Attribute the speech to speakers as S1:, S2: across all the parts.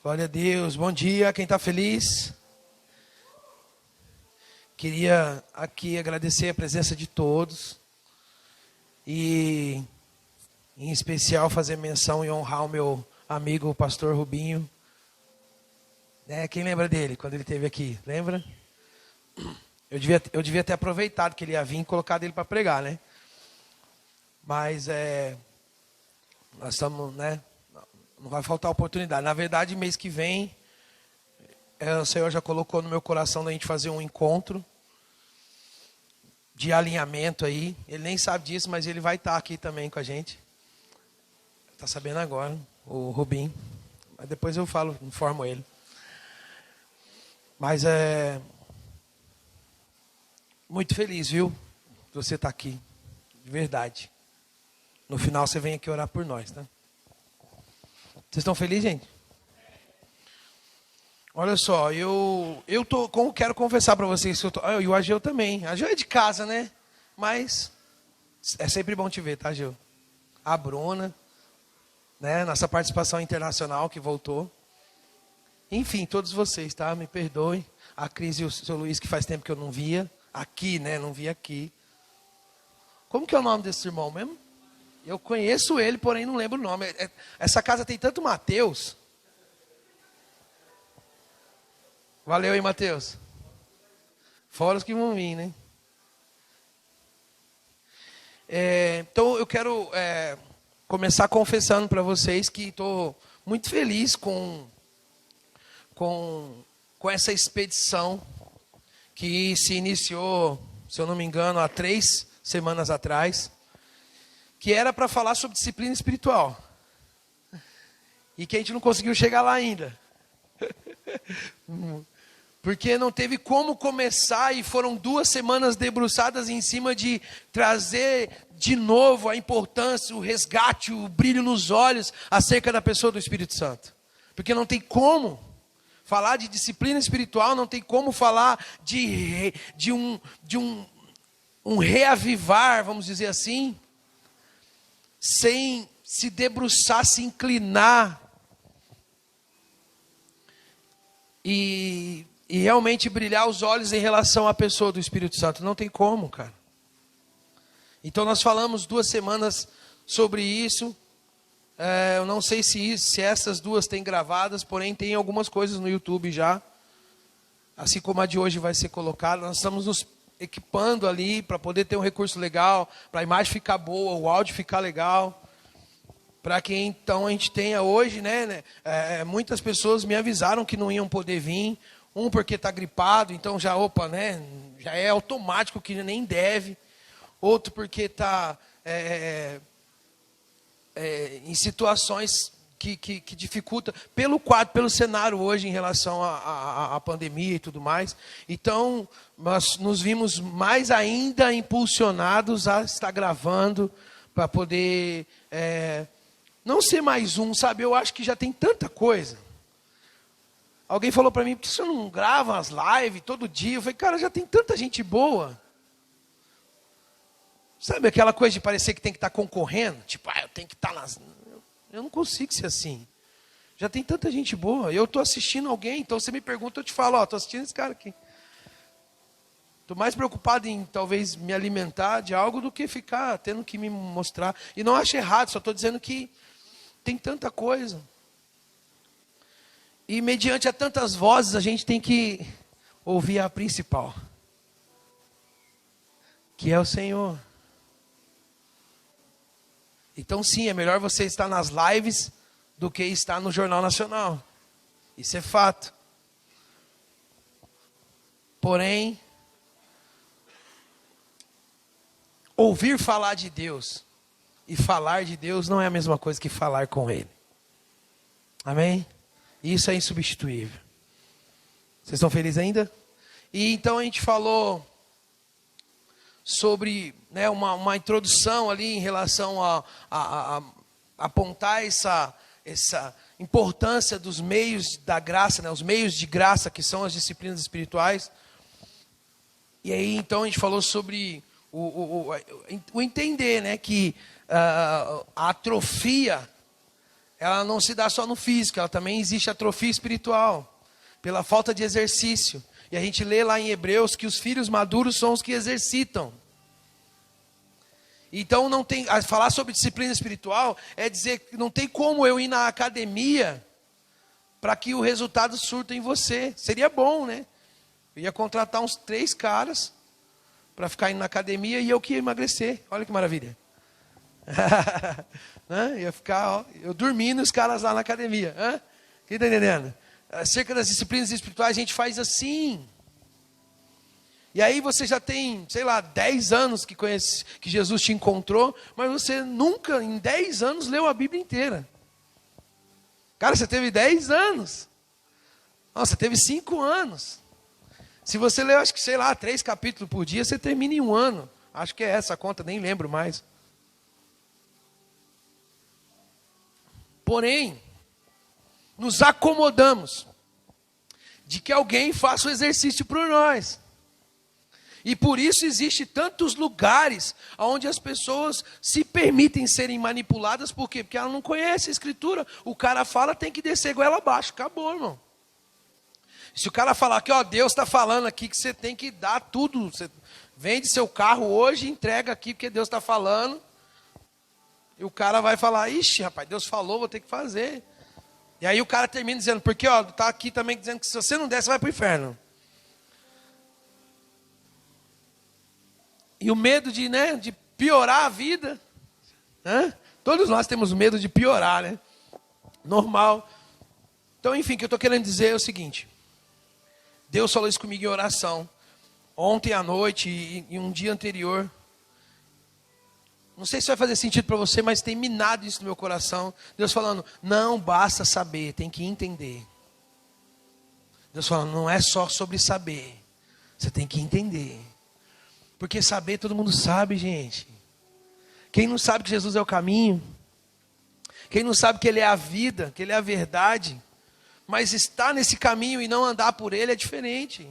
S1: Glória a Deus. Bom dia, quem está feliz? Queria aqui agradecer a presença de todos e, em especial, fazer menção e honrar o meu amigo, o pastor Rubinho. Quem lembra dele quando ele esteve aqui? Lembra? Eu devia ter aproveitado que ele ia vir e colocado ele para pregar, né? Mas nós estamos, né? Não vai faltar oportunidade. Na verdade, mês que vem, o Senhor já colocou no meu coração da gente fazer um encontro de alinhamento aí. Ele nem sabe disso, mas ele vai estar aqui também com a gente. Está sabendo agora, o Rubinho. Mas depois eu falo, informo ele. Mas muito feliz, viu? De você estar aqui. De verdade. No final você vem aqui orar por nós, tá? Vocês estão felizes, gente? Olha só, quero confessar para vocês que e o Ageu também. A Ageu é de casa, né? Mas é sempre bom te ver, tá, Ageu? A Bruna, né? Nossa participação internacional que voltou. Enfim, todos vocês, tá? Me perdoem. A Cris e o seu Luiz, que faz tempo que eu não via. Aqui, né? Não via aqui. Como que é o nome desse irmão mesmo? Eu conheço ele, porém não lembro o nome. Essa casa tem tanto Mateus. Valeu aí, Mateus. Fora os que vão vir, né? Então eu quero começar confessando para vocês que estou muito feliz com essa expedição que se iniciou, se eu não me engano, há 3 semanas atrás, que era para falar sobre disciplina espiritual. E que a gente não conseguiu chegar lá ainda. Porque não teve como começar e foram 2 semanas debruçadas em cima de trazer de novo a importância, o resgate, o brilho nos olhos acerca da pessoa do Espírito Santo. Porque não tem como falar de disciplina espiritual, não tem como falar de um reavivar, vamos dizer assim, sem se debruçar, se inclinar e realmente brilhar os olhos em relação à pessoa do Espírito Santo. Não tem como, cara. Então nós falamos 2 semanas sobre isso. Eu não sei se essas 2 têm gravadas, porém tem algumas coisas no YouTube já. Assim como a de hoje vai ser colocada. Nós estamos nos equipando ali para poder ter um recurso legal, para a imagem ficar boa, o áudio ficar legal. Para que então a gente tenha hoje, né? Muitas pessoas me avisaram que não iam poder vir. Um porque está gripado, então já é automático que nem deve. Outro porque está em situações que dificulta pelo quadro, pelo cenário hoje em relação à pandemia e tudo mais. Então, nós nos vimos mais ainda impulsionados a estar gravando para poder não ser mais um, sabe? Eu acho que já tem tanta coisa. Alguém falou para mim, por que você não grava as lives todo dia? Eu falei, cara, já tem tanta gente boa. Sabe aquela coisa de parecer que tem que estar concorrendo? Tipo, eu tenho que estar nas... Eu não consigo ser assim. Já tem tanta gente boa. Eu estou assistindo alguém, então você me pergunta, eu te falo, estou assistindo esse cara aqui. Estou mais preocupado em talvez me alimentar de algo do que ficar tendo que me mostrar. E não acho errado, só estou dizendo que tem tanta coisa. E mediante a tantas vozes, a gente tem que ouvir a principal, que é o Senhor. Então sim, é melhor você estar nas lives do que estar no Jornal Nacional. Isso é fato. Porém, ouvir falar de Deus e falar de Deus não é a mesma coisa que falar com Ele. Amém? Isso é insubstituível. Vocês estão felizes ainda? E então a gente falou sobre uma introdução ali em relação a apontar essa importância dos meios da graça, os meios de graça que são as disciplinas espirituais. E aí então a gente falou sobre o entender que a atrofia ela não se dá só no físico, ela também existe atrofia espiritual, pela falta de exercício. E a gente lê lá em Hebreus que os filhos maduros são os que exercitam. Então não tem, falar sobre disciplina espiritual é dizer que não tem como eu ir na academia para que o resultado surta em você. Seria bom, né? Eu ia contratar uns 3 caras para ficar indo na academia e eu que ia emagrecer. Olha que maravilha. Ia ficar, eu dormindo os caras lá na academia. Quem está entendendo? Acerca das disciplinas espirituais a gente faz assim. E aí você já tem, sei lá, 10 anos que conhece, que Jesus te encontrou, mas você nunca, em 10 anos, leu a Bíblia inteira. Cara, você teve 10 anos. Nossa, você teve 5 anos. Se você leu, acho que, sei lá, 3 capítulos por dia, você termina em 1 ano. Acho que é essa a conta, nem lembro mais. Porém, nos acomodamos de que alguém faça o exercício por nós. E por isso existe tantos lugares onde as pessoas se permitem serem manipuladas. Por quê? Porque ela não conhece a Escritura. O cara fala, tem que descer goela abaixo. Acabou, irmão. Se o cara falar que, ó, Deus está falando aqui que você tem que dar tudo. Você vende seu carro hoje e entrega aqui porque Deus está falando. E o cara vai falar, ixi, rapaz, Deus falou, vou ter que fazer. E aí o cara termina dizendo, porque, ó, está aqui também dizendo que se você não der, você vai para o inferno. E o medo de piorar a vida. Todos nós temos medo de piorar, né? Normal. Então, enfim, o que eu estou querendo dizer é o seguinte. Deus falou isso comigo em oração. Ontem à noite e um dia anterior. Não sei se vai fazer sentido para você, mas tem minado isso no meu coração. Deus falando, não basta saber, tem que entender. Deus falando, não é só sobre saber. Você tem que entender. Porque saber todo mundo sabe, gente. Quem não sabe que Jesus é o caminho, quem não sabe que Ele é a vida, que Ele é a verdade, mas estar nesse caminho e não andar por Ele é diferente.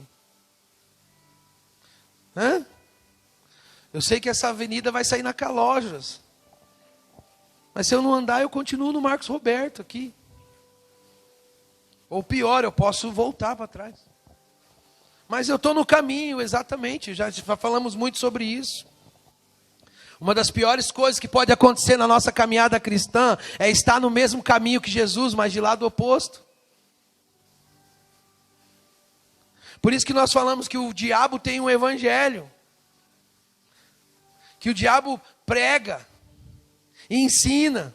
S1: Eu sei que essa avenida vai sair na Calógeras, mas se eu não andar, eu continuo no Marcos Roberto aqui. Ou pior, eu posso voltar para trás. Mas eu estou no caminho, exatamente, já falamos muito sobre isso. Uma das piores coisas que pode acontecer na nossa caminhada cristã é estar no mesmo caminho que Jesus, mas de lado oposto. Por isso que nós falamos que o diabo tem um evangelho. Que o diabo prega, ensina.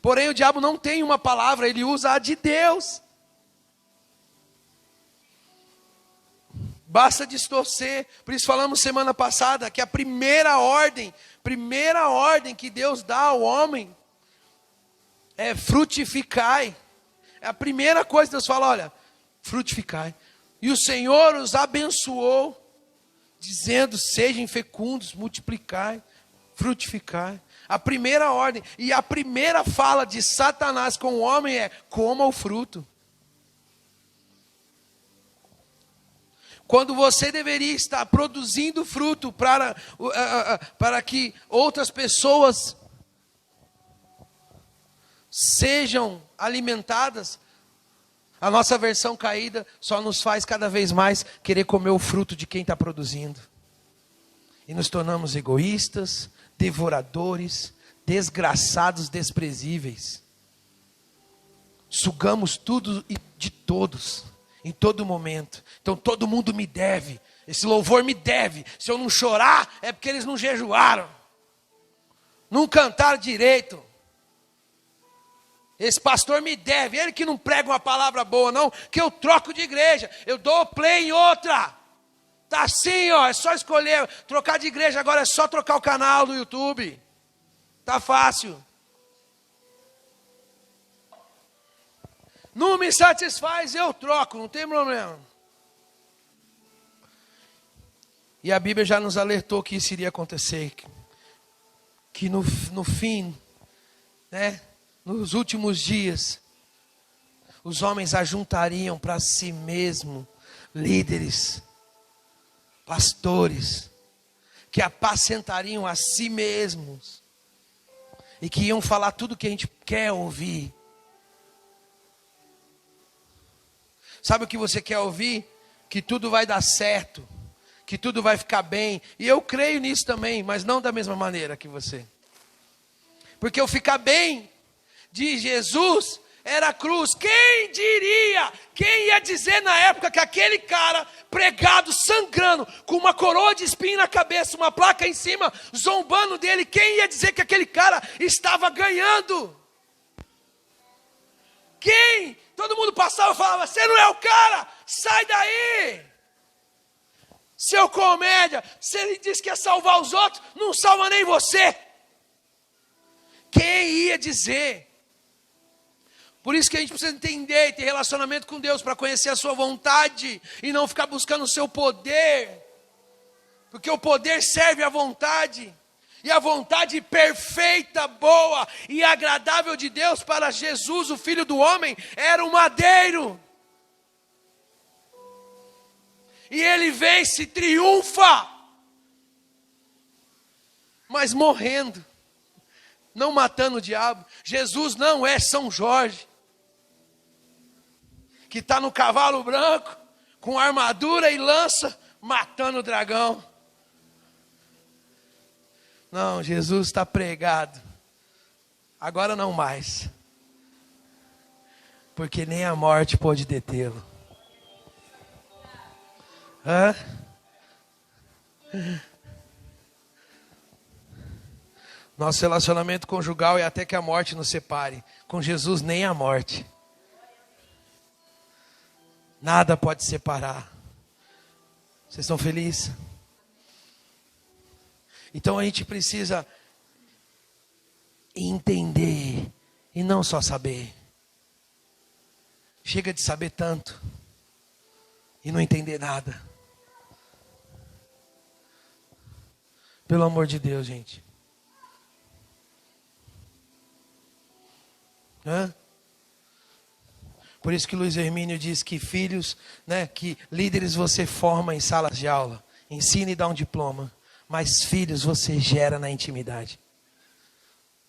S1: Porém o diabo não tem uma palavra, ele usa a de Deus. Basta distorcer. Por isso falamos semana passada que a primeira ordem que Deus dá ao homem é frutificai. É a primeira coisa que Deus fala, olha, frutificai. E o Senhor os abençoou, dizendo, sejam fecundos, multiplicai, frutificai. A primeira ordem, e a primeira fala de Satanás com o homem é, coma o fruto. Quando você deveria estar produzindo fruto para que outras pessoas sejam alimentadas, a nossa versão caída só nos faz cada vez mais querer comer o fruto de quem está produzindo. E nos tornamos egoístas, devoradores, desgraçados, desprezíveis. Sugamos tudo e de todos. Em todo momento. Então todo mundo me deve. Esse louvor me deve. Se eu não chorar, é porque eles não jejuaram. Não cantaram direito. Esse pastor me deve. Ele que não prega uma palavra boa não, que eu troco de igreja. Eu dou play em outra. Tá assim, ó. É só escolher. Trocar de igreja agora é só trocar o canal do YouTube. Tá fácil. Não me satisfaz, eu troco, não tem problema. E a Bíblia já nos alertou que isso iria acontecer. Que no fim, nos últimos dias, os homens ajuntariam para si mesmo líderes, pastores, que apacentariam a si mesmos. E que iam falar tudo o que a gente quer ouvir. Sabe o que você quer ouvir? Que tudo vai dar certo, que tudo vai ficar bem. E eu creio nisso também, mas não da mesma maneira que você. Porque o ficar bem de Jesus era a cruz. Quem diria? Quem ia dizer na época que aquele cara pregado, sangrando, com uma coroa de espinho na cabeça, uma placa em cima, zombando dele, quem ia dizer que aquele cara estava ganhando? Quem? Todo mundo passava e falava: você não é o cara, sai daí. Seu comédia, se ele disse que ia salvar os outros, não salva nem você. Quem ia dizer? Por isso que a gente precisa entender e ter relacionamento com Deus, para conhecer a sua vontade, e não ficar buscando o seu poder. Porque o poder serve à vontade. E a vontade perfeita, boa e agradável de Deus para Jesus, o Filho do homem, era um madeiro. E ele vence, triunfa. Mas morrendo. Não matando o diabo. Jesus não é São Jorge, que está no cavalo branco, com armadura e lança, matando o dragão. Não, Jesus está pregado. Agora não mais. Porque nem a morte pôde detê-lo. Hã? Nosso relacionamento conjugal é até que a morte nos separe. Com Jesus nem a morte. Nada pode separar. Vocês estão felizes? Então a gente precisa entender e não só saber. Chega de saber tanto e não entender nada. Pelo amor de Deus, gente. Hã? Por isso que Luiz Hermínio diz que filhos, que líderes você forma em salas de aula, ensina e dá um diploma. Mas filhos você gera na intimidade.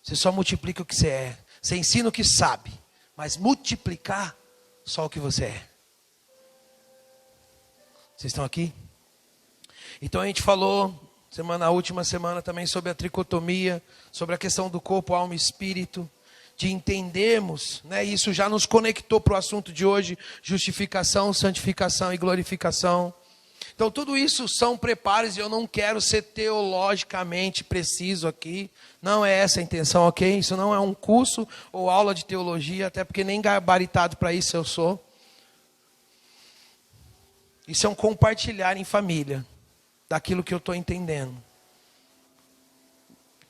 S1: Você só multiplica o que você é. Você ensina o que sabe. Mas multiplicar só o que você é. Vocês estão aqui? Então a gente falou na última semana também sobre a tricotomia. Sobre a questão do corpo, alma e espírito. De entendermos, isso já nos conectou para o assunto de hoje. Justificação, santificação e glorificação. Então tudo isso são preparos e eu não quero ser teologicamente preciso aqui. Não é essa a intenção, ok? Isso não é um curso ou aula de teologia, até porque nem gabaritado para isso eu sou. Isso é um compartilhar em família daquilo que eu estou entendendo.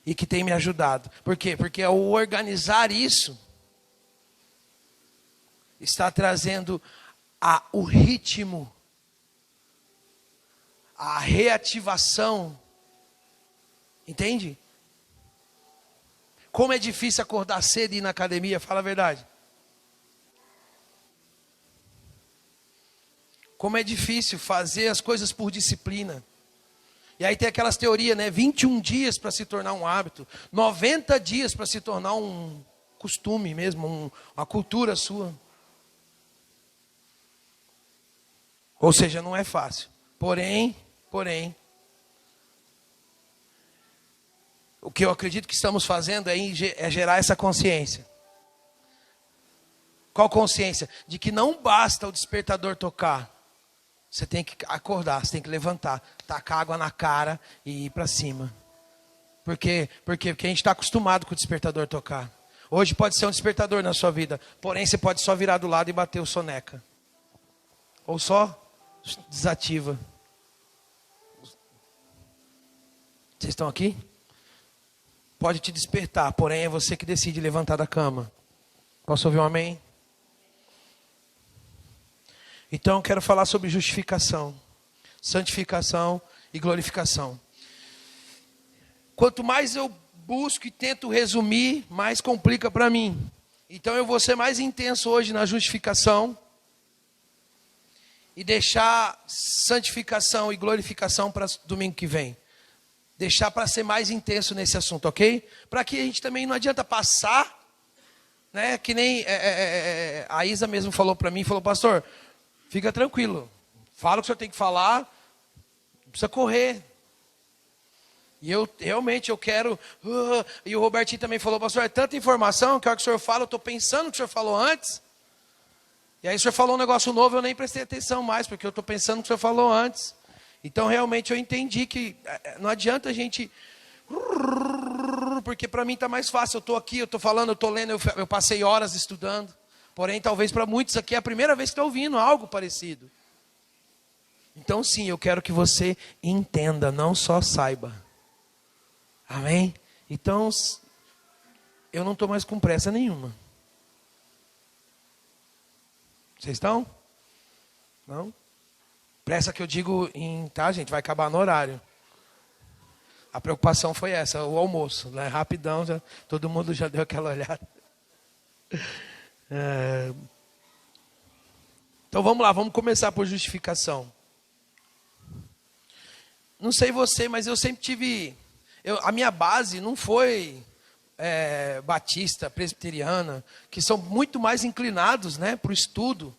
S1: E que tem me ajudado. Por quê? Porque ao organizar isso, está trazendo o ritmo, a reativação. Entende? Como é difícil acordar cedo e ir na academia, fala a verdade. Como é difícil fazer as coisas por disciplina. E aí tem aquelas teorias, 21 dias para se tornar um hábito. 90 dias para se tornar um costume mesmo, uma cultura sua. Ou seja, não é fácil. Porém, o que eu acredito que estamos fazendo é gerar essa consciência. Qual consciência? De que não basta o despertador tocar. Você tem que acordar, você tem que levantar, tacar água na cara e ir para cima. Por quê? Porque a gente está acostumado com o despertador tocar. Hoje pode ser um despertador na sua vida, porém você pode só virar do lado e bater o soneca. Ou só desativa. Vocês estão aqui? Pode te despertar, porém é você que decide levantar da cama. Posso ouvir um amém? Então eu quero falar sobre justificação, santificação e glorificação. Quanto mais eu busco e tento resumir, mais complica para mim. Então eu vou ser mais intenso hoje na justificação e deixar santificação e glorificação para domingo que vem. Deixar para ser mais intenso nesse assunto, ok? Para que a gente também não adianta passar, que nem a Isa mesmo falou para mim, falou: pastor, Fica tranquilo. Fala o que o senhor tem que falar. Não precisa correr. E eu realmente quero. E o Robertinho também falou, pastor, é tanta informação que a hora que o senhor fala, eu estou pensando o que o senhor falou antes. E aí o senhor falou um negócio novo, eu nem prestei atenção mais, porque eu estou pensando o que o senhor falou antes. Então realmente eu entendi que não adianta a gente. Porque para mim está mais fácil. Eu estou aqui, eu estou falando, eu estou lendo, eu passei horas estudando. Porém, talvez para muitos aqui é a primeira vez que está ouvindo algo parecido. Então, sim, eu quero que você entenda, não só saiba. Amém? Então, eu não estou mais com pressa nenhuma. Vocês estão? Não? Pressa que eu digo tá, gente? Vai acabar no horário. A preocupação foi essa, o almoço. Né? Rapidão, todo mundo já deu aquela olhada. Então vamos lá, vamos começar por justificação. Não sei você, mas eu sempre tive... a minha base não foi batista, presbiteriana, que são muito mais inclinados, né, para o estudo.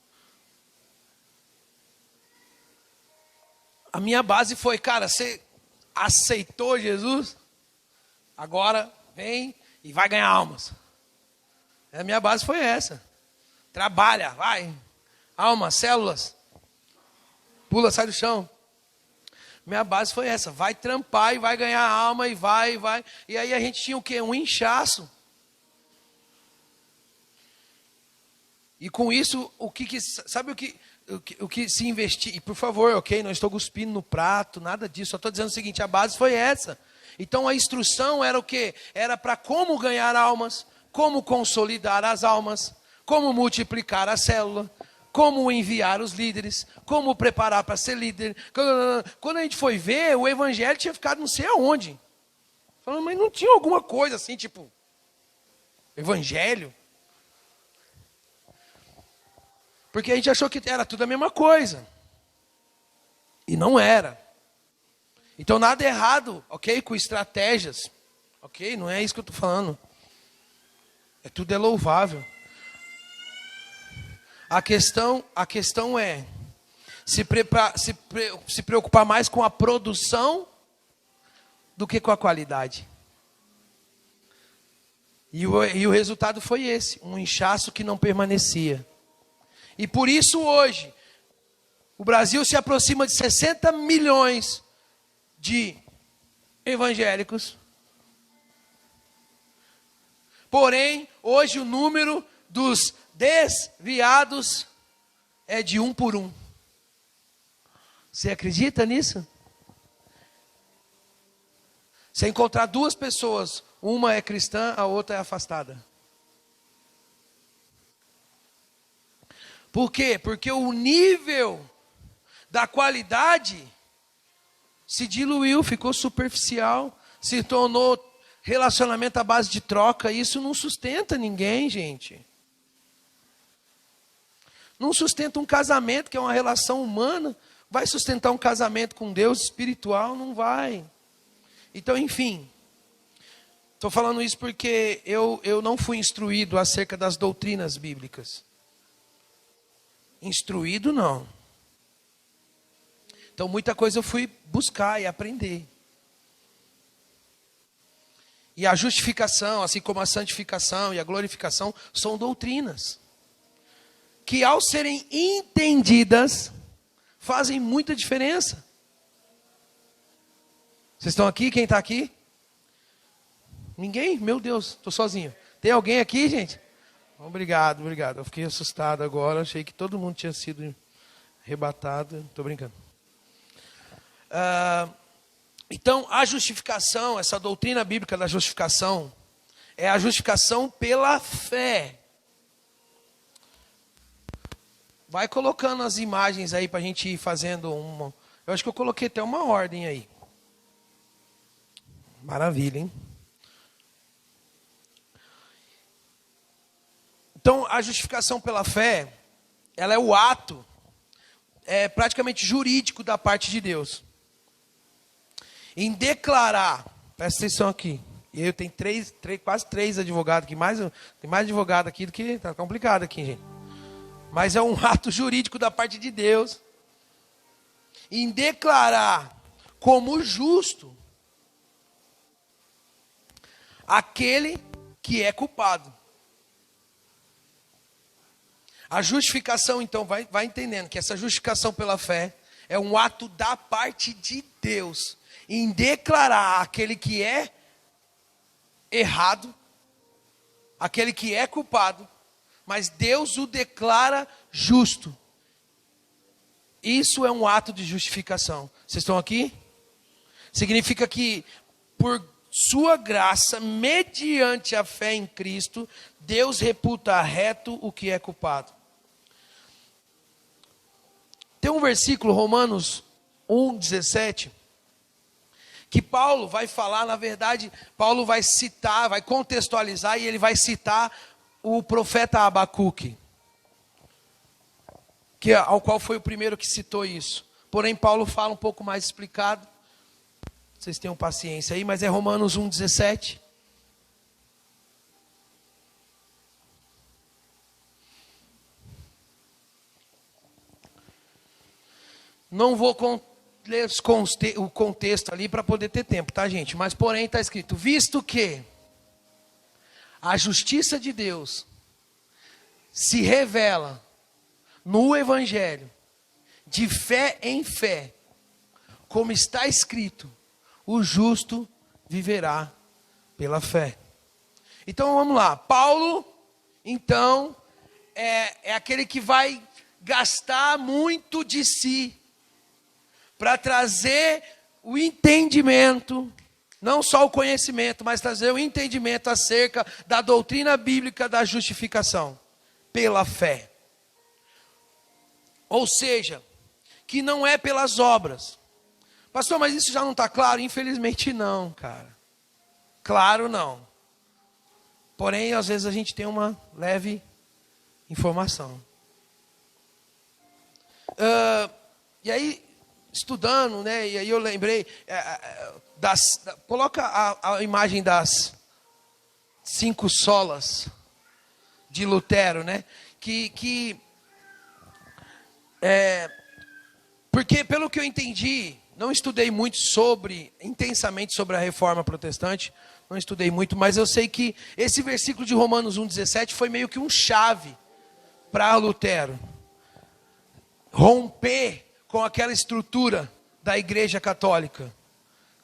S1: A minha base foi, cara, você aceitou Jesus? Agora vem e vai ganhar almas. A minha base foi essa. Trabalha, vai. Almas, células. Pula, sai do chão. Minha base foi essa. Vai trampar e vai ganhar alma e vai. E aí a gente tinha o quê? Um inchaço. E com isso, sabe o que se investir? E por favor, ok, não estou cuspindo no prato, nada disso. Só estou dizendo o seguinte, a base foi essa. Então a instrução era o quê? Era para como ganhar almas, como consolidar as almas, como multiplicar a célula, como enviar os líderes, como preparar para ser líder. Quando a gente foi ver, o evangelho tinha ficado não sei aonde. Falando, mas não tinha alguma coisa assim, tipo, evangelho? Porque a gente achou que era tudo a mesma coisa. E não era. Então nada errado, ok, com estratégias. Ok, não é isso que eu estou falando. Tudo é louvável. A questão é se preocupar mais com a produção do que com a qualidade. E o resultado foi esse, um inchaço que não permanecia. E por isso hoje, o Brasil se aproxima de 60 milhões de evangélicos. Porém, hoje o número dos desviados é de 1 por 1. Você acredita nisso? Você encontrar duas pessoas, uma é cristã, a outra é afastada. Por quê? Porque o nível da qualidade se diluiu, ficou superficial, se tornou relacionamento à base de troca. Isso não sustenta ninguém, gente. Não sustenta um casamento, que é uma relação humana. Vai sustentar um casamento com Deus espiritual? Não vai. Então, enfim. Estou falando isso porque eu não fui instruído acerca das doutrinas bíblicas. Instruído, não. Então, muita coisa eu fui buscar e aprender. E a justificação, assim como a santificação e a glorificação, são doutrinas que, ao serem entendidas, fazem muita diferença. Vocês estão aqui? Quem está aqui? Ninguém? Meu Deus, estou sozinho. Tem alguém aqui, gente? Obrigado. Eu fiquei assustado agora, achei que todo mundo tinha sido arrebatado. Estou brincando. Então, a justificação, essa doutrina bíblica da justificação, é a justificação pela fé. Vai colocando as imagens aí para a gente ir fazendo uma... Eu acho que eu coloquei até uma ordem aí. Maravilha, hein? Então, a justificação pela fé, ela é o ato, praticamente jurídico da parte de Deus. Em declarar, presta atenção aqui, eu tenho quase três advogados aqui, tem mais advogado aqui do que, tá complicado aqui, gente. mas é um ato jurídico da parte de Deus em declarar como justo aquele que é culpado. A justificação, então, vai entendendo que essa justificação pela fé é um ato da parte de Deus em declarar aquele que é errado, aquele que é culpado, mas Deus o declara justo. Isso é um ato de justificação. Vocês estão aqui? Significa que por sua graça, mediante a fé em Cristo, Deus reputa reto o que é culpado. Tem um versículo, Romanos 1,17, que Paulo vai falar, na verdade, Paulo vai citar, vai contextualizar, e ele vai citar o profeta Abacuque, ao qual foi o primeiro que citou isso. Porém, Paulo fala um pouco mais explicado. Vocês tenham paciência aí, mas é Romanos 1,17. Não vou ler o contexto ali para poder ter tempo, tá, gente? Mas porém está escrito: visto que a justiça de Deus se revela no Evangelho, de fé em fé, como está escrito, o justo viverá pela fé. Então vamos lá. Paulo, então, é aquele que vai gastar muito de si para trazer o entendimento, não só o conhecimento, mas trazer o entendimento acerca da doutrina bíblica da justificação pela fé. Ou seja, que não é pelas obras. Pastor, mas isso já não está claro? Infelizmente não, cara. Claro não. Porém, às vezes a gente tem uma leve informação. E aí, estudando, né? E aí eu lembrei, coloca a imagem das 5 solas de Lutero, né? Porque pelo que eu entendi, não estudei muito intensamente sobre a reforma protestante, não estudei muito, mas eu sei que esse versículo de Romanos 1,17 foi meio que um chave para Lutero romper com aquela estrutura da Igreja Católica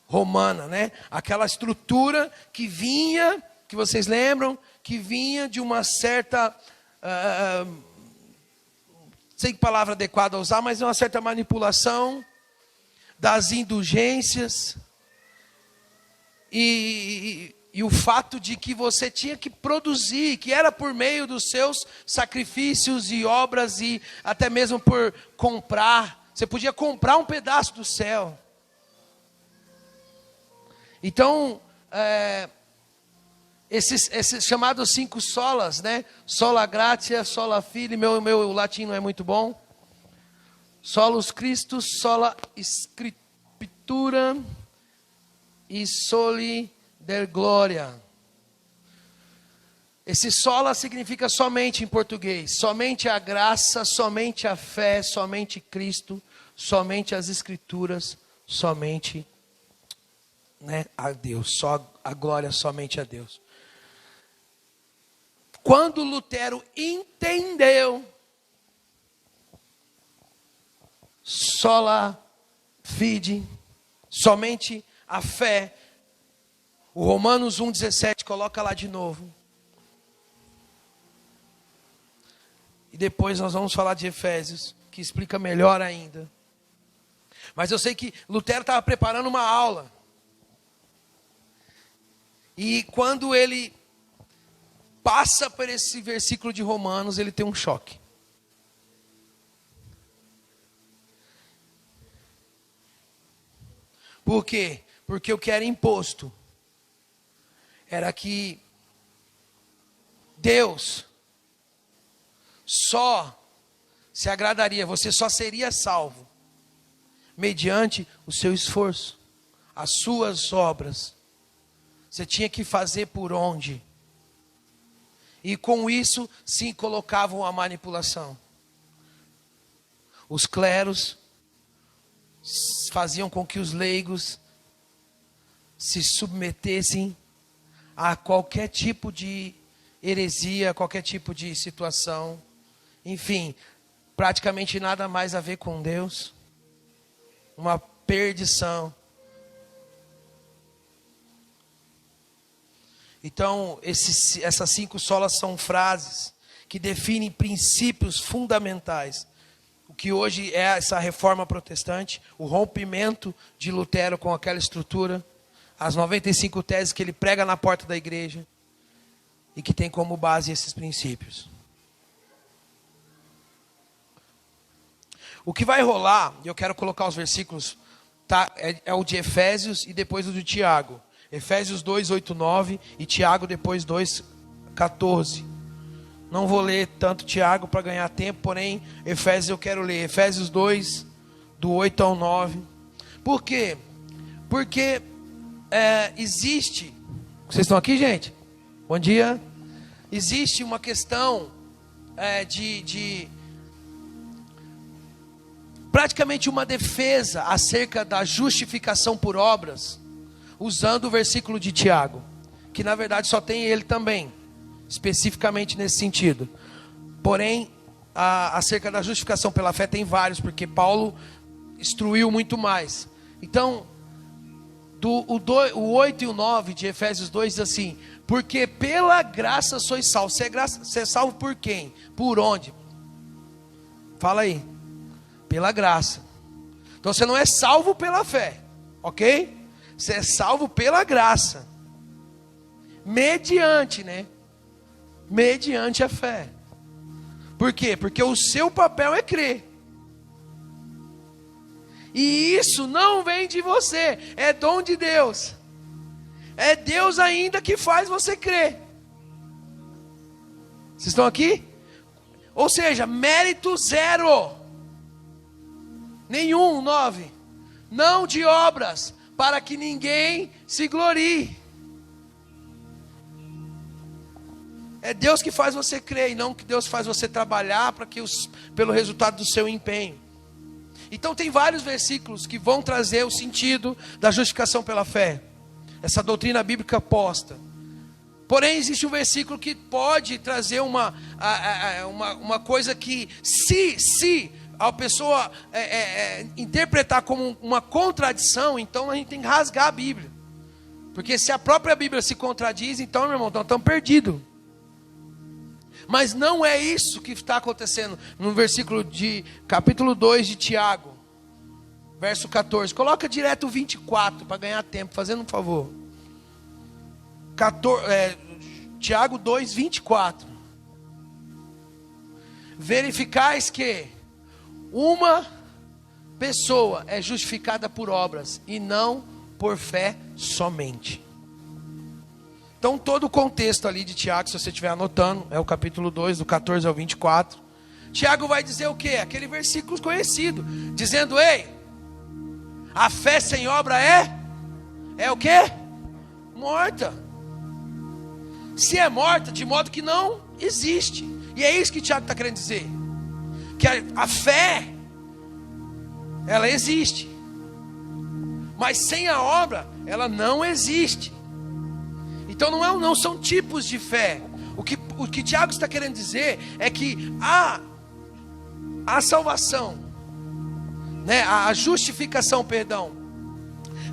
S1: Romana, né? Aquela estrutura que vinha, que vocês lembram, que vinha de uma certa, não sei que palavra adequada a usar, mas uma certa manipulação das indulgências e o fato de que você tinha que produzir, que era por meio dos seus sacrifícios e obras e até mesmo por comprar. Você podia comprar um pedaço do céu. Então, esses chamados 5 solas, né? Sola gratia, sola fide, meu latim não é muito bom. Solus Christus, sola scriptura e soli Deo Gloria. Esse sola significa somente em português. Somente a graça, somente a fé, somente Cristo, somente as Escrituras, somente, né, a Deus. Só a glória somente a Deus. Quando Lutero entendeu sola fide, somente a fé, o Romanos 1,17, coloca lá de novo. E depois nós vamos falar de Efésios, que explica melhor ainda. Mas eu sei que Lutero estava preparando uma aula. E quando ele passa por esse versículo de Romanos, ele tem um choque. Por quê? Porque o que era imposto era que Deus só se agradaria, você só seria salvo mediante o seu esforço, as suas obras. Você tinha que fazer por onde? E com isso, sim, colocavam a manipulação. os cleros faziam com que os leigos se submetessem a qualquer tipo de heresia, qualquer tipo de situação. Enfim, praticamente nada mais a ver com Deus. Uma perdição. Então, essas 5 solas são frases que definem princípios fundamentais. O que hoje é essa reforma protestante, o rompimento de Lutero com aquela estrutura, as 95 teses que ele prega na porta da igreja e que tem como base esses princípios. O que vai rolar, e eu quero colocar os versículos, tá? É o de Efésios e depois o de Tiago. Efésios 2, 8, 9 e Tiago depois 2, 14. Não vou ler tanto Tiago para ganhar tempo, porém Efésios eu quero ler. Efésios 2, do 8 ao 9. Por quê? Porque existe... Vocês estão aqui, gente? Bom dia. Existe uma questão praticamente uma defesa acerca da justificação por obras, usando o versículo de Tiago, que na verdade só tem ele também, especificamente nesse sentido. Porém, acerca da justificação pela fé tem vários, porque Paulo instruiu muito mais. Então, o 8 e o 9 de Efésios 2 diz assim: porque pela graça sois salvos. Você é salvo por quem? Por onde? Fala aí. Pela graça. Então você não é salvo pela fé, ok? Você é salvo pela graça. Mediante, né? Mediante a fé. Por quê? Porque o seu papel é crer. E isso não vem de você, é dom de Deus. É Deus ainda que faz você crer. Vocês estão aqui? Ou seja, mérito zero. Nenhum, 9. Não de obras, para que ninguém se glorie. É Deus que faz você crer, e não que Deus faz você trabalhar pelo resultado do seu empenho. Então tem vários versículos que vão trazer o sentido da justificação pela fé. Essa doutrina bíblica posta. Porém, existe um versículo que pode trazer uma coisa que, se a pessoa interpretar como uma contradição, então a gente tem que rasgar a Bíblia. Porque se a própria Bíblia se contradiz, então, meu irmão, nós estamos perdidos. Mas não é isso que está acontecendo no versículo de capítulo 2 de Tiago, verso 14. Coloca direto o 24 para ganhar tempo, fazendo um favor. Tiago 2, 24. Verificais que uma pessoa é justificada por obras e não por fé somente. Então todo o contexto ali de Tiago, se você estiver anotando, é o capítulo 2, do 14 ao 24. Tiago vai dizer o quê? Aquele versículo conhecido, dizendo: ei, a fé sem obra é o quê? Morta. Se é morta, de modo que não existe. E é isso que Tiago está querendo dizer. Que a fé, ela existe. Mas sem a obra, ela não existe. Então não são tipos de fé. O que Tiago está querendo dizer é que a salvação, né, a justificação,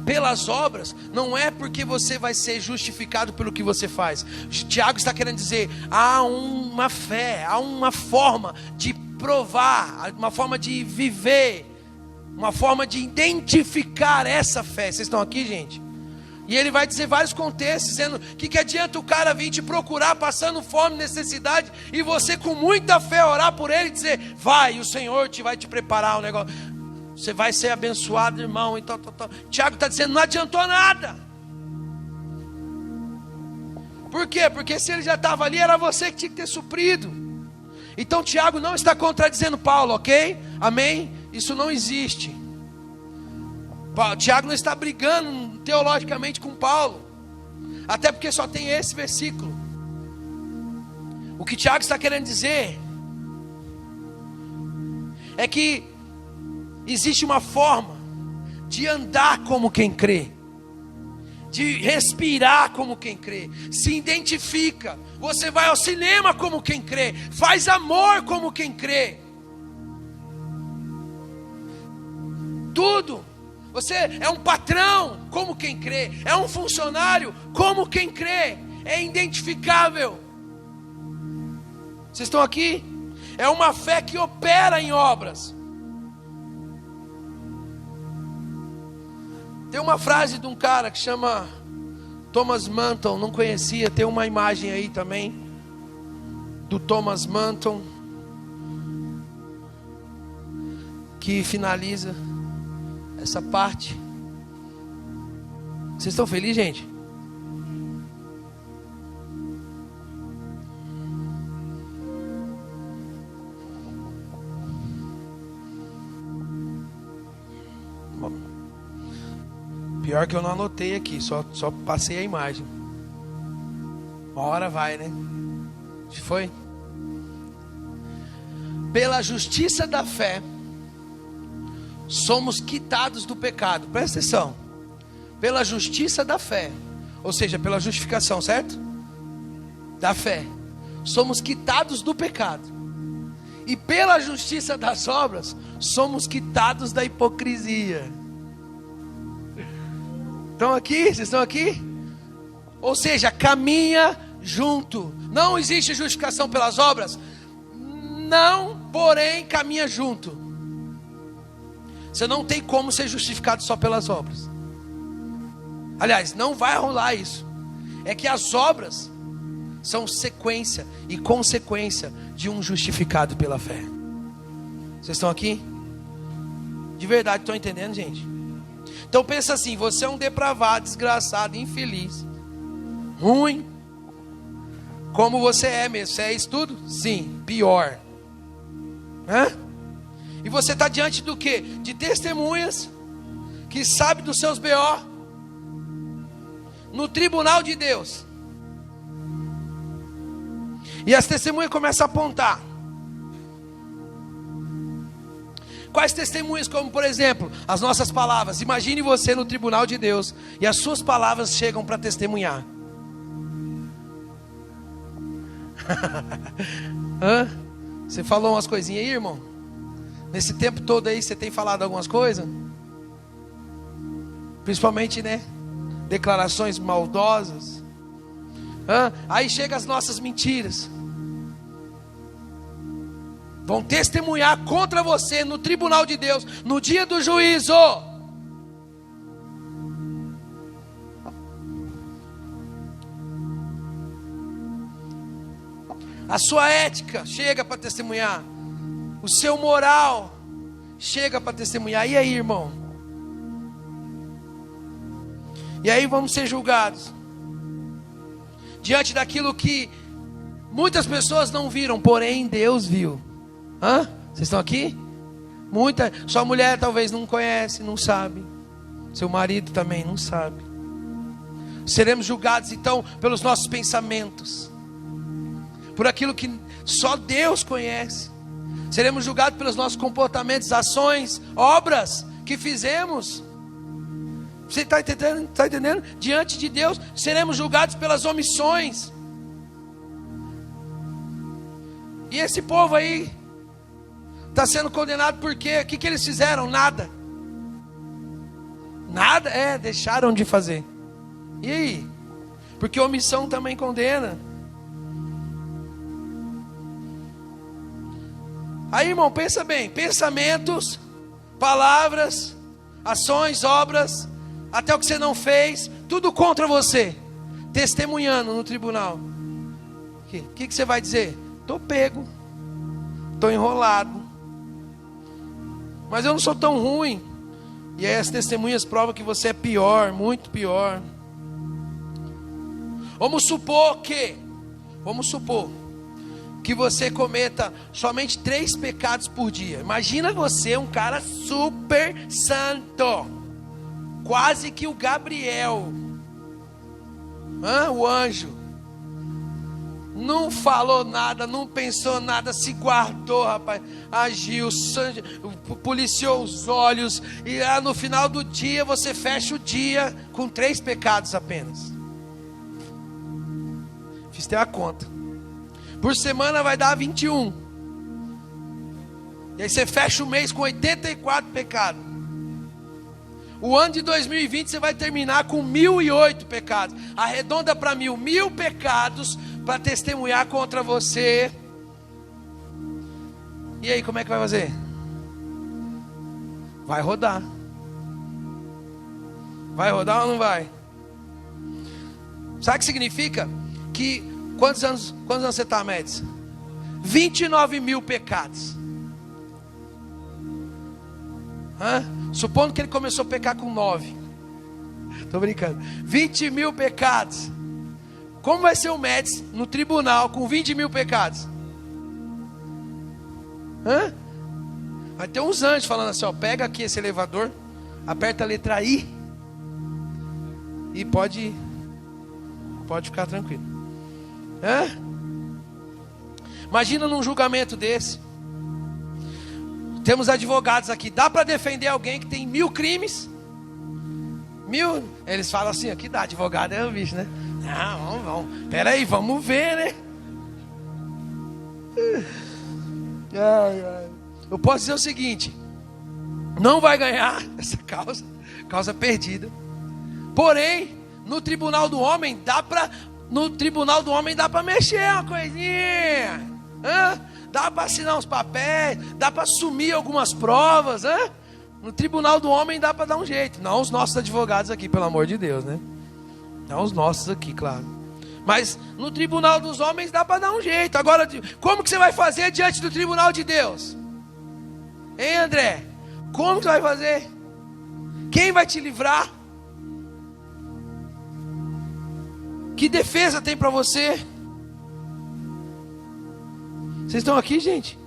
S1: pelas obras, não é porque você vai ser justificado pelo que você faz. Tiago está querendo dizer, há uma fé, há uma forma de provar, uma forma de viver, uma forma de identificar essa fé. Vocês estão aqui, gente? E ele vai dizer vários contextos, dizendo que adianta o cara vir te procurar passando fome, necessidade, e você com muita fé orar por ele e dizer: vai, o Senhor vai te preparar um negócio, você vai ser abençoado, irmão, e tal. Tiago está dizendo, não adiantou nada. Por quê? Porque se ele já estava ali, era você que tinha que ter suprido. Então Tiago não está contradizendo Paulo, ok? Amém? Isso não existe. Tiago não está brigando teologicamente com Paulo, até porque só tem esse versículo. O que Tiago está querendo dizer é que existe uma forma de andar como quem crê, de respirar como quem crê, se identifica. Você vai ao cinema como quem crê, faz amor como quem crê. Tudo. Você é um patrão como quem crê, é um funcionário como quem crê, é identificável. Vocês estão aqui? É uma fé que opera em obras. Tem uma frase de um cara que chama Thomas Manton, não conhecia, tem uma imagem aí também do Thomas Manton que finaliza essa parte. Vocês estão felizes, gente? Pior que eu não anotei aqui, só passei a imagem. Uma hora vai, né? Foi? Pela justiça da fé, somos quitados do pecado. Presta atenção. Pela justiça da fé, ou seja, pela justificação, certo? Da fé, somos quitados do pecado. E pela justiça das obras, somos quitados da hipocrisia. Estão aqui? Vocês estão aqui? Ou seja, caminha junto. Não existe justificação pelas obras. Não, porém, caminha junto. Você não tem como ser justificado só pelas obras. Aliás, não vai rolar isso. É que as obras são sequência e consequência de um justificado pela fé. Vocês estão aqui? De verdade, estão entendendo, gente? Então pensa assim, você é um depravado, desgraçado, infeliz, ruim, como você é mesmo. Você é isso tudo? Sim, pior. E você está diante do quê? De testemunhas que sabem dos seus BO no tribunal de Deus. E as testemunhas começam a apontar. Quais testemunhas? Como por exemplo, as nossas palavras. Imagine você no tribunal de Deus e as suas palavras chegam para testemunhar. Você falou umas coisinhas aí, irmão? Nesse tempo todo aí você tem falado algumas coisas? Principalmente, né? Declarações maldosas. Aí chegam as nossas mentiras. Vão testemunhar contra você no tribunal de Deus, no dia do juízo. A sua ética chega para testemunhar. O seu moral chega para testemunhar. E aí, irmão? E aí vamos ser julgados diante daquilo que muitas pessoas não viram, porém Deus viu. Vocês estão aqui? Sua mulher talvez não conhece, não sabe. Seu marido também não sabe. Seremos julgados então pelos nossos pensamentos, por aquilo que só Deus conhece. Seremos julgados pelos nossos comportamentos, ações, obras que fizemos. Você está entendendo? Está entendendo? Diante de Deus seremos julgados pelas omissões. E esse povo aí está sendo condenado por quê? O que eles fizeram? Nada. Nada? Deixaram de fazer. E aí? Porque omissão também condena. Aí, irmão, pensa bem. Pensamentos, palavras, ações, obras, até o que você não fez, tudo contra você. Testemunhando no tribunal. O que você vai dizer? Estou pego. Estou enrolado. Mas eu não sou tão ruim. E aí as testemunhas provam que você é pior, muito pior. Vamos supor que você cometa somente 3 pecados por dia. Imagina você, um cara super santo, quase que o Gabriel, o anjo. Não falou nada, não pensou nada, se guardou, rapaz. Agiu, policiou os olhos. E no final do dia, você fecha o dia com 3 pecados apenas. Fiz até a conta. Por semana vai dar 21. E aí você fecha o mês com 84 pecados. O ano de 2020 você vai terminar com 1008 pecados. Arredonda para 1000 pecados para testemunhar contra você. E aí, como é que vai fazer? Vai rodar. Vai rodar ou não vai? Sabe o que significa? Que quantos anos você está, Médici? 29 mil pecados. Supondo que ele começou a pecar com 9. Estou brincando. 20 mil pecados. Como vai ser o Médici no tribunal com 20 mil pecados? Vai ter uns anjos falando assim, ó, pega aqui esse elevador, aperta a letra I e pode ficar tranquilo. Imagina num julgamento desse. Temos advogados aqui. Dá para defender alguém que tem 1000 crimes? 1000? Eles falam assim, aqui dá, advogado é o bicho, né? Não, vamos. Pera aí, vamos ver, né? Eu posso dizer o seguinte: não vai ganhar essa causa perdida. Porém, no tribunal do homem dá para mexer uma coisinha. Dá para assinar uns papéis, dá para assumir algumas provas, No tribunal do homem dá para dar um jeito. Não os nossos advogados aqui, pelo amor de Deus, né? Não os nossos aqui, claro. Mas no tribunal dos homens dá para dar um jeito. Agora, como que você vai fazer diante do tribunal de Deus? Hein, André? Como que você vai fazer? Quem vai te livrar? Que defesa tem para você? Vocês estão aqui, gente?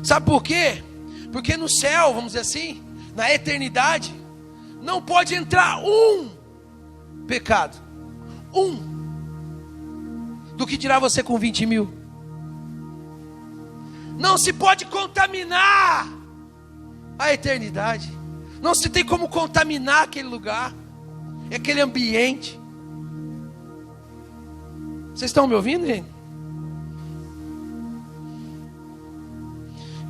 S1: Sabe por quê? Porque no céu, vamos dizer assim, na eternidade, não pode entrar um pecado. Do que tirar você com 20 mil. Não se pode contaminar a eternidade. Não se tem como contaminar aquele lugar, aquele ambiente. Vocês estão me ouvindo, gente?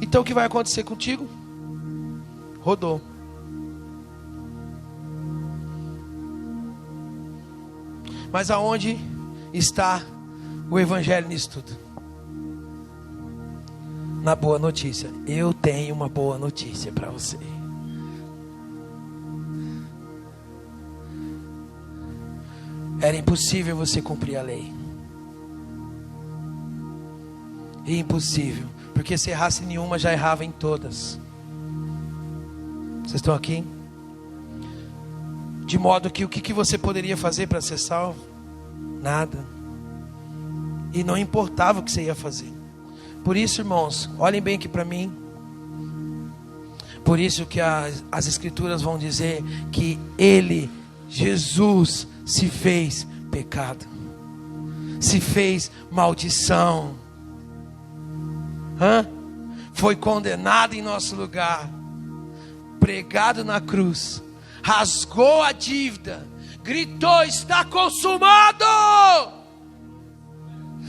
S1: Então o que vai acontecer contigo? Rodou. Mas aonde está o evangelho nisso tudo? Na boa notícia. Eu tenho uma boa notícia para você. Era impossível você cumprir a lei. Impossível. Porque se errasse nenhuma, já errava em todas. Vocês estão aqui? De modo que o que você poderia fazer para ser salvo? Nada. E não importava o que você ia fazer. Por isso, irmãos, olhem bem aqui para mim. Por isso que as escrituras vão dizer que Ele, Jesus, se fez pecado. Se fez maldição. Foi condenado em nosso lugar, pregado na cruz, rasgou a dívida, gritou: está consumado,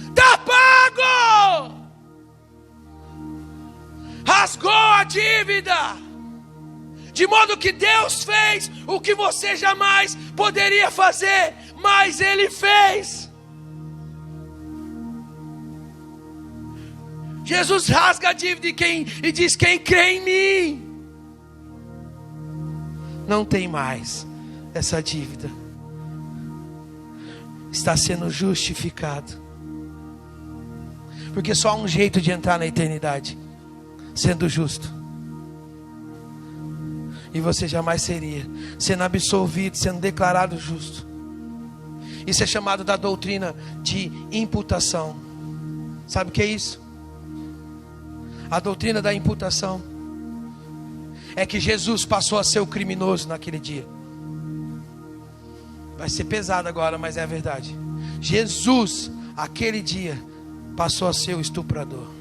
S1: está pago, rasgou a dívida, de modo que Deus fez o que você jamais poderia fazer, mas Ele fez. Jesus rasga a dívida e diz: quem crê em mim não tem mais essa dívida, está sendo justificado. Porque só há um jeito de entrar na eternidade: sendo justo. E você jamais seria, sendo absolvido, sendo declarado justo. Isso é chamado da doutrina de imputação. Sabe o que é isso? A doutrina da imputação é que Jesus passou a ser o criminoso naquele dia. Vai ser pesado agora, mas é a verdade. Jesus, aquele dia, passou a ser o estuprador.